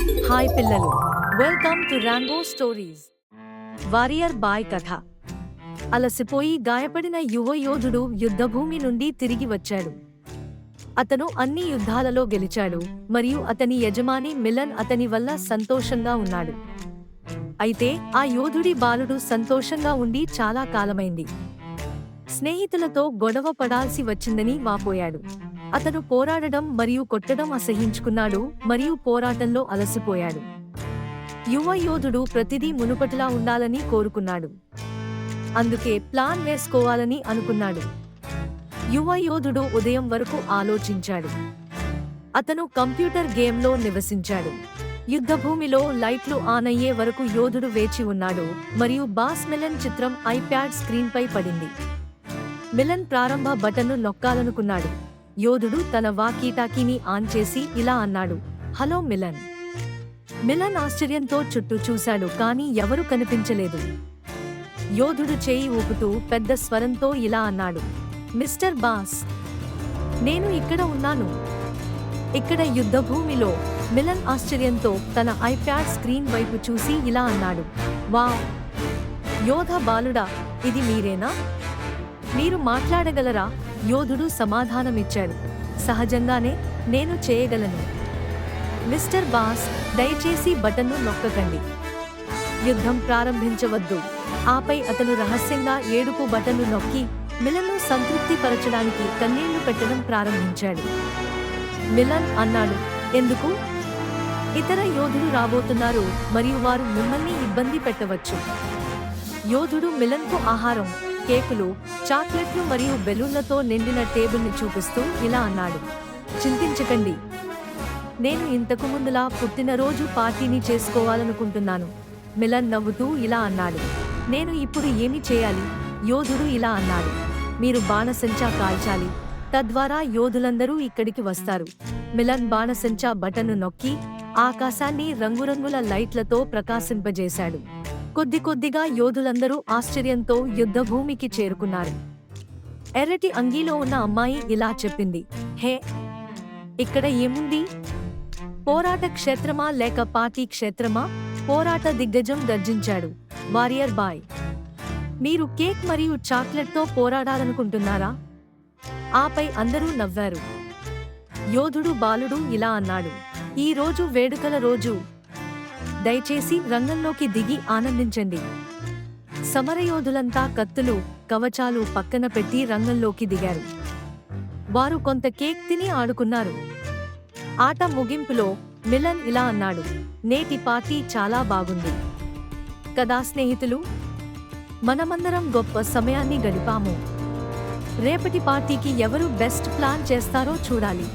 Hi పిల్లలు, welcome to Rambo stories. Warrior boy కథ. అలసిపోయి గాయపడిన యువ యోధుడు యుద్ధభూమి నుండి తిరిగి వచ్చాడు. అతను అన్ని యుద్ధాలలో గెలిచాడు మరియు అతని యజమాని మిలన్ అతని వల్ల సంతోషంగా ఉన్నాడు. అయితే ఆ యోధుడి బాలుడు సంతోషంగా ఉండి చాలా కాలమైంది. స్నేహితులతో గొడవ పడాల్సి వచ్చిందని వాపోయాడు. అతను పోరాడడం మరియు కొట్టడం అసహించుకున్నాడు మరియు పోరాటంలో అలసిపోయాడు. యువ యోధుడు ప్రతిదీ మునుపటిలా ఉండాలని కోరుకున్నాడు. అందుకే ప్లాన్ వేసుకోవాలని అనుకున్నాడు. యువ యోధుడు ఉదయం వరకు ఆలోచించాడు. అతను కంప్యూటర్ గేమ్లో నివసించాడు. యుద్ధభూమిలో లైట్లు ఆన్ అయ్యే వరకు యోధుడు వేచి ఉన్నాడు మరియు బాస్ మిలన్ చిత్రం ఐప్యాడ్ స్క్రీన్పై పడింది. మిలన్ ప్రారంభ బటన్ను నొక్కాలనుకున్నాడు. యోధుడు తన వాకీటాకీని ఆన్ చేసి ఇలా అన్నాడు, హలో మిలన్. మిలన్ ఆశ్చర్యంతో చుట్టూ చూశాడు, కానీ ఎవరూ కనిపించలేదు. యోధుడు చేయి ఊపుతూ పెద్ద స్వరంతో ఇలా అన్నాడు, మిస్టర్ బాస్, నేను ఇక్కడ ఉన్నాను. ఇక్కడ యుద్ధభూమిలో. మిలన్ ఆశ్చర్యంతో తన ఐప్యాడ్ స్క్రీన్ వైపు చూసి ఇలా అన్నాడు, వావ్, యోధ బాలుడా, ఇది మీరేనా? మీరు మాట్లాడగలరా? యోధుడు సమాధానమిచ్చాడు, సహజంగానే, నేను చేయగలను. మిస్టర్ బాస్, దయచేసి బటన్ను నొక్కకండి. యుద్ధం ప్రారంభించవద్దు. ఆపై అతను రహస్యంగా ఏడుపు బటన్ను నొక్కి మిలన్ను సంతృప్తి పరచడానికి కన్నీళ్లు పెట్టడం ప్రారంభించాడు. మిలన్ అన్నాడు, ఎందుకు? ఇతర యోధులు రాబోతున్నారు మరియు వారు మిమ్మల్ని ఇబ్బంది పెట్టవచ్చు. యోధుడు మిలన్కు ఆహారం, కేకులు, చాక్లెట్లు మరియు బెలూన్లతో నిండిన టేబుల్ని చూపిస్తూ ఇలా అన్నాడు, చింతించకండి, నేను ఇంతకు ముందులా పుట్టినరోజు పార్టీని చేసుకోవాలనుకుంటున్నాను. మిలన్ నవ్వుతూ ఇలా అన్నాడు, నేను ఇప్పుడు ఏమి చేయాలి? యోధుడు ఇలా అన్నాడు, మీరు బాణసంచా కాల్చాలి, తద్వారా యోధులందరూ ఇక్కడికి వస్తారు. మిలన్ బాణసంచా బటన్ను నొక్కి ఆకాశాన్ని రంగురంగుల లైట్లతో ప్రకాశింపజేశాడు. కొద్ది కొద్దిగా యోధులందరూ ఆశ్చర్యంతో యుద్ధభూమికి చేరుకున్నారు. ఎర్రటి అంగీలో ఉన్న అమ్మాయి ఇలా చెప్పింది, హే, ఇక్కడ ఏముంది? పోరాట క్షేత్రమా లేక పార్టీ క్షేత్రమా? పోరాట దిగ్గజం గర్జించాడు, వారియర్ బాయ్. మీరు కేక్ మరియు చాక్లెట్తో పోరాడాలనుకుంటున్నారా? ఆపై అందరూ నవ్వారు. యోధుడు బాలుడు ఇలా అన్నాడు, ఈ రోజు వేడుకల రోజు. దయచేసి రంగంలోకి దిగి ఆనందించండి. సమరయోధులంతా కత్తులు, కవచాలు పక్కన పెట్టి రంగంలోకి దిగారు. వారు కొంత కేక్ తిని ఆడుకున్నారు. ఆట ముగింపులో మిలన్ ఇలా అన్నాడు, నేటి పార్టీ చాలా బాగుంది కదా స్నేహితులు? మనమందరం గొప్ప సమయాన్ని గడిపాము. రేపటి పార్టీకి ఎవరు బెస్ట్ ప్లాన్ చేస్తారో చూడాలి.